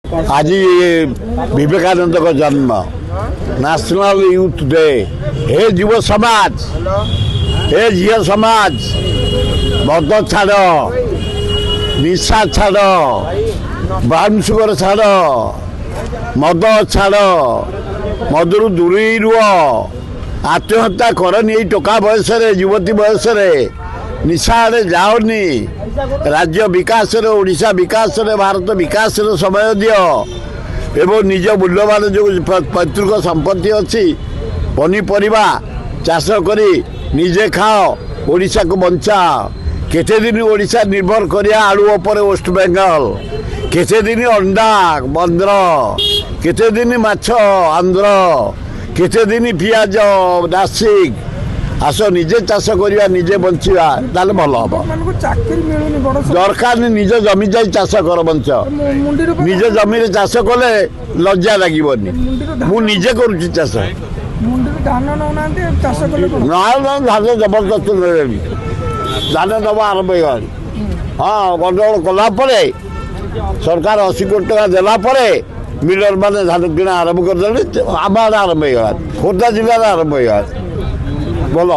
आज विवेकानंद का जन्म नेशनल यूथ डे। हे युव समाज, हे झील समाज, मद छाड़, निशा छाड़, ब्राउन सुगर छाड़, मद छाड़, मदरू दूरी रुह, आत्महत्या करनी। टोका बयस युवती बयस निशा आड़े जाओनी। राज्य विकास ओडिशा विकास भारत विकास समय दियो एवं निज मूल्यवान जो पैतृक संपत्ति अच्छी पनीपरिया चाष करी निजे खाओ, ओडिशा को बंचा। केते दिन ओडिशा निर्भर करिया आलू उपर वेस्ट बेंगल, केते दिन अंडा बंद्र, केते दिन माछ आंध्र, केते दिन पियाज नासिक। आस निजे चाष करिया निजे बंचिया ताले भल हम। दरकार निज जमी जाई चाष कर बंच। निज जमी रे चाष कले लज्जा लागबनी। मु निजे करूची चाष। ना धान जबरदस्त नेबी। धान दबा आरंभ हो। हाँ गंडगोल कला सरकार 80 कोटी टका देला मिलर मैंने धान किणा आरंभ करदे। आम आरंभ हो, खोर्धा जिले आरंभ हो। भल।